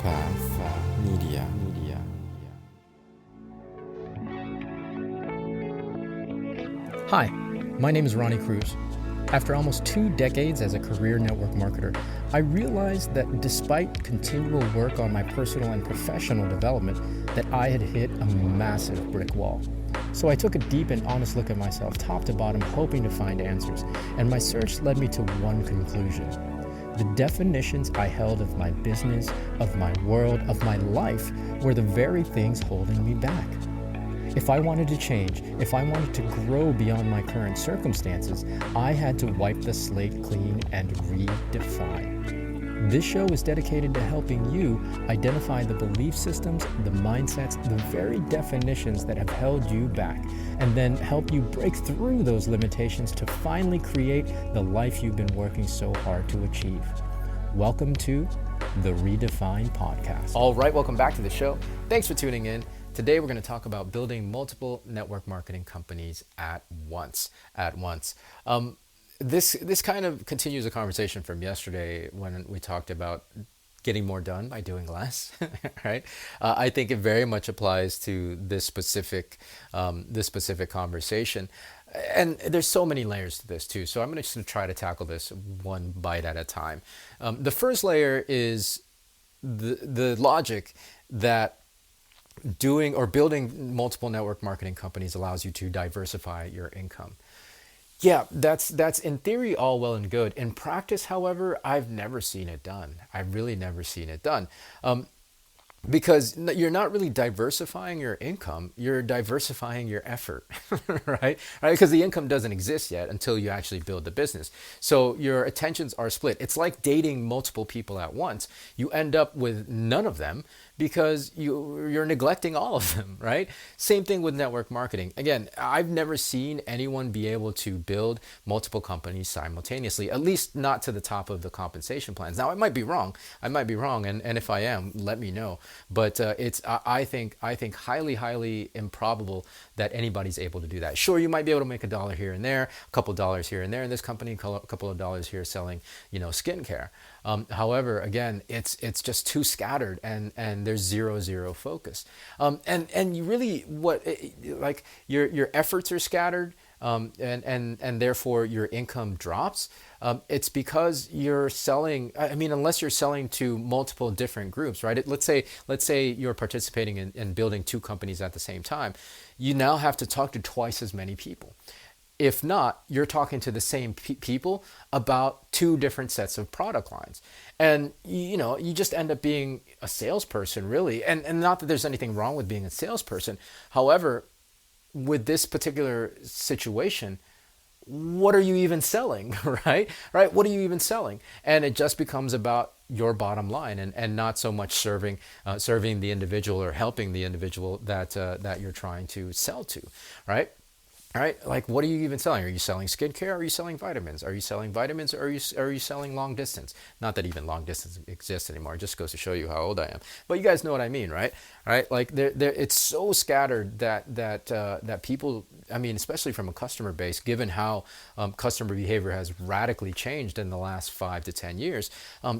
Media. Hi, my name is Ronnie Cruz. After almost 2 decades as a career network marketer, I realized that despite continual work on my personal and professional development, that I had hit a massive brick wall. So I took a deep and honest look at myself, top to bottom, hoping to find answers, and my search led me to one conclusion. The definitions I held of my business, of my world, of my life were the very things holding me back. If I wanted to change, if I wanted to grow beyond my current circumstances, I had to wipe the slate clean and redefine. This show is dedicated to helping you identify the belief systems, the mindsets, the very definitions that have held you back, and then help you break through those limitations to finally create the life you've been working so hard to achieve. Welcome to the Redefine Podcast. All right, welcome back to the show. Thanks for tuning in. Today we're going to talk about building multiple network marketing companies at once. This kind of continues a conversation from yesterday when we talked about getting more done by doing less, right? I think it very much applies to this specific conversation. And there's so many layers to this too. So I'm just going to try to tackle this one bite at a time. The first layer is the logic that doing or building multiple network marketing companies allows you to diversify your income. Yeah, that's in theory all well and good. In practice, however, I've never seen it done. I've really never seen it done. Because you're not really diversifying your income, you're diversifying your effort, right? Because the income doesn't exist yet until you actually build the business. So your attentions are split. It's like dating multiple people at once. You end up with none of them because you're neglecting all of them, right? Same thing with network marketing. Again, I've never seen anyone be able to build multiple companies simultaneously, at least not to the top of the compensation plans. Now, I might be wrong, and if I am, let me know. But I think highly improbable that anybody's able to do that. Sure, you might be able to make $1 here and there, a couple dollars here and there in this company, a couple of dollars here selling, skincare. However, again, it's just too scattered, and there's zero focus. And you really your efforts are scattered, and therefore your income drops. It's because you're selling. I mean, unless you're selling to multiple different groups, right? Let's say you're participating in building 2 companies at the same time. You now have to talk to twice as many people. If not, you're talking to the same people about 2 different sets of product lines. And, you just end up being a salesperson, really. And not that there's anything wrong with being a salesperson. However, with this particular situation, what are you even selling, right? What are you even selling? And it just becomes about your bottom line and not so much serving the individual or helping the individual that you're trying to sell to, right? All right, like what are you even selling? Are you selling skincare? Are you selling vitamins? Are you selling vitamins? Or are you selling long distance? Not that even long distance exists anymore. It just goes to show you how old I am. But you guys know what I mean, right? Right? Like it's so scattered that people. I mean, especially from a customer base, given how customer behavior has radically changed in the last 5 to 10 years,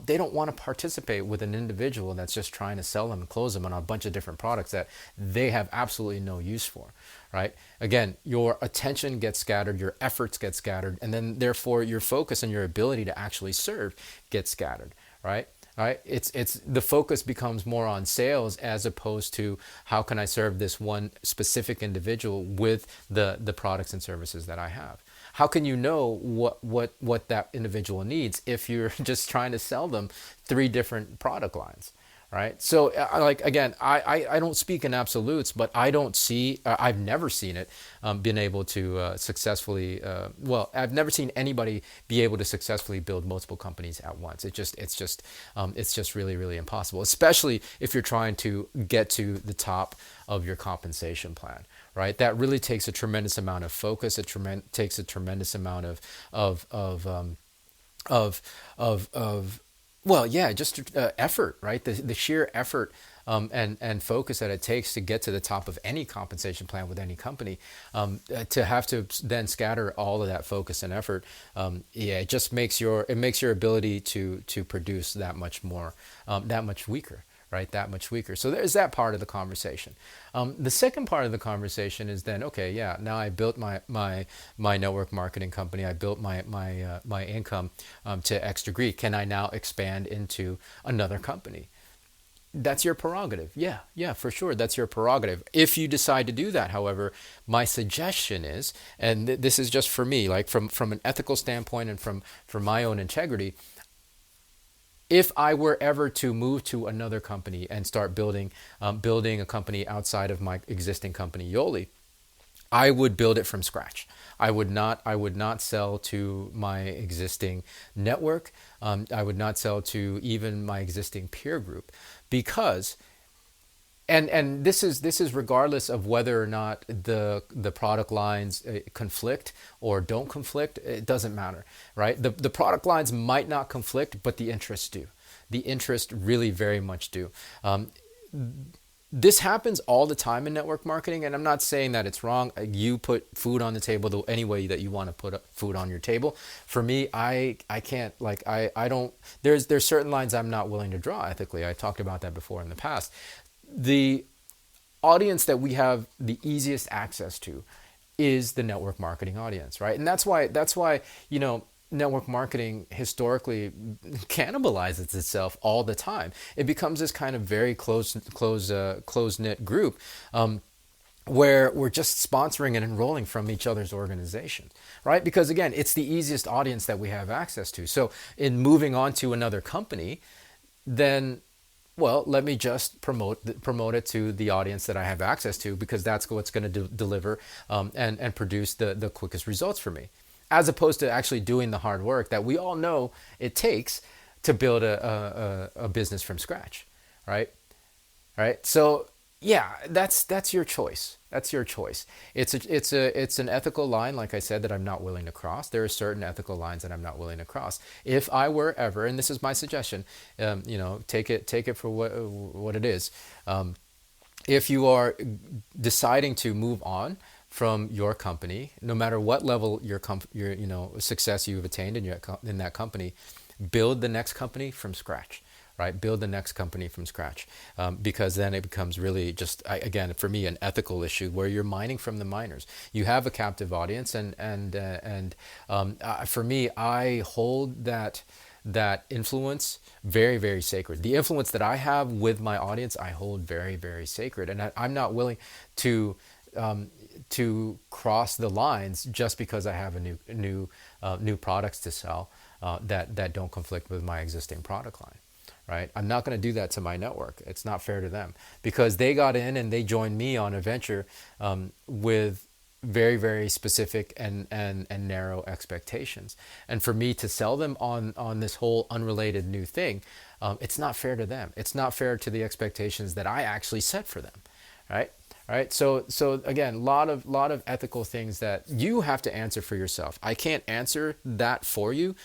they don't want to participate with an individual that's just trying to sell them and close them on a bunch of different products that they have absolutely no use for. Right? Again, your attention gets scattered, your efforts get scattered, and then therefore your focus and your ability to actually serve gets scattered, right? Right? It's the focus becomes more on sales as opposed to how can I serve this one specific individual with the products and services that I have. How can you know what that individual needs if you're just trying to sell them 3 different product lines? Right. So again, I don't speak in absolutes, but I've never seen it been able to successfully. I've never seen anybody be able to successfully build multiple companies at once. It's just really impossible, especially if you're trying to get to the top of your compensation plan. Right. That really takes a tremendous amount of focus. It takes a tremendous amount of just effort, right? The sheer effort and focus that it takes to get to the top of any compensation plan with any company, to have to then scatter all of that focus and effort, it makes your ability to produce that much weaker. right? That much weaker. So there's that part of the conversation. The second part of the conversation is then, okay, yeah, now I built my network marketing company. I built my income to X degree. Can I now expand into another company? That's your prerogative. Yeah, yeah, for sure. That's your prerogative. If you decide to do that, however, my suggestion is, and this is just for me, like from an ethical standpoint and from my own integrity, if I were ever to move to another company and start building a company outside of my existing company, Yoli, I would build it from scratch. I would not sell to my existing network. I would not sell to even my existing peer group because and this is regardless of whether or not the product lines conflict or don't conflict. It doesn't matter, right? The product lines might not conflict, but the interests do. The interest really very much do. This happens all the time in network marketing, and I'm not saying that it's wrong. You put food on the table any way that you want to put food on your table. For me, I can't, like, I don't. There's certain lines I'm not willing to draw ethically. I talked about that before in the past. The audience that we have the easiest access to is the network marketing audience, right? And that's why network marketing historically cannibalizes itself all the time. It becomes this kind of very close knit group, where we're just sponsoring and enrolling from each other's organizations, right? Because again, it's the easiest audience that we have access to. So in moving on to another company, then, well, let me just promote it to the audience that I have access to, because that's what's going to deliver and produce the quickest results for me, as opposed to actually doing the hard work that we all know it takes to build a business from scratch, right? Right. So yeah, that's your choice. That's your choice. It's an ethical line, like I said, that I'm not willing to cross. There are certain ethical lines that I'm not willing to cross. If I were ever, and this is my suggestion, take it for what it is. If you are deciding to move on from your company, no matter what level your success you've attained in that company, build the next company from scratch. Right, build the next company from scratch, because then it becomes really just, again, for me, an ethical issue where you're mining from the miners. You have a captive audience, and for me, I hold that influence very, very sacred. The influence that I have with my audience, I hold very, very sacred, and I'm not willing to cross the lines just because I have a new products to sell that don't conflict with my existing product line. Right? I'm not going to do that to my network. It's not fair to them, because they got in and they joined me on a venture with very, very specific and narrow expectations. And for me to sell them on this whole unrelated new thing, it's not fair to them. It's not fair to the expectations that I actually set for them. Right? Right. So again, a lot of ethical things that you have to answer for yourself. I can't answer that for you.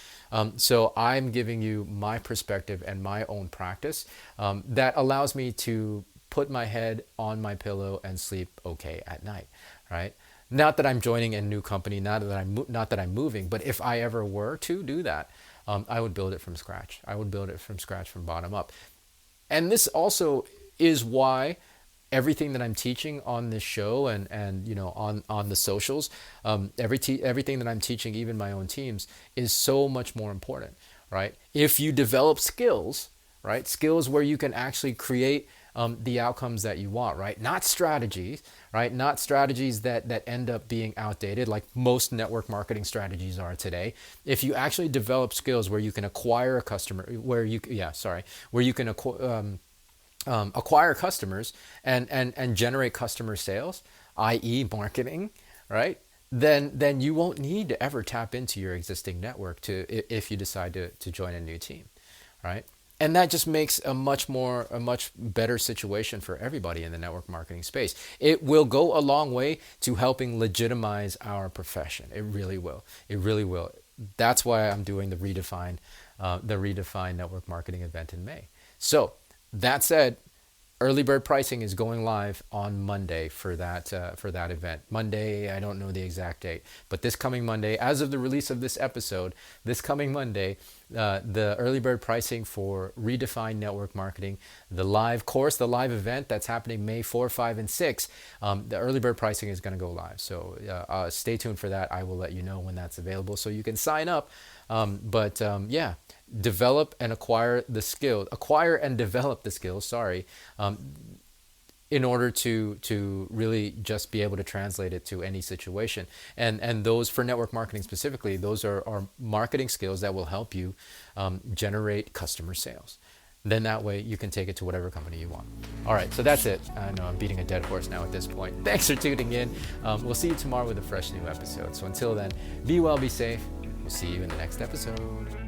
So I'm giving you my perspective and my own practice that allows me to put my head on my pillow and sleep okay at night. Right. Not that I'm joining a new company, not that I'm moving, but if I ever were to do that, I would build it from scratch. I would build it from scratch, from bottom up. And this also is why everything that I'm teaching on this show and on the socials, everything that I'm teaching, even my own teams, is so much more important, right? If you develop skills, right, skills where you can actually create the outcomes that you want, right? Not strategies, right? Not strategies that end up being outdated, like most network marketing strategies are today. If you actually develop skills where you can acquire a customer, where you can acquire customers and generate customer sales, i.e. marketing, right? Then you won't need to ever tap into your existing network if you decide to join a new team, right? And that just makes a much better situation for everybody in the network marketing space. It will go a long way to helping legitimize our profession. It really will. It really will. That's why I'm doing the Redefine network marketing event in May. So that said, Early bird pricing is going live on Monday for that event. Monday, I don't know the exact date, but this coming Monday, as of the release of this episode, this coming Monday, the early bird pricing for Redefine Network Marketing, the live course, the live event that's happening May 4, 5, and 6, the early bird pricing is going to go live. So stay tuned for that. I will let you know when that's available so you can sign up. Yeah, develop and acquire the skill, acquire and develop the skills, sorry, in order to really just be able to translate it to any situation. And those, for network marketing specifically, those are marketing skills that will help you generate customer sales. Then that way you can take it to whatever company you want. All right, so that's it. I know I'm beating a dead horse now at this point. Thanks for tuning in. We'll see you tomorrow with a fresh new episode. So until then, be well, be safe. We'll see you in the next episode.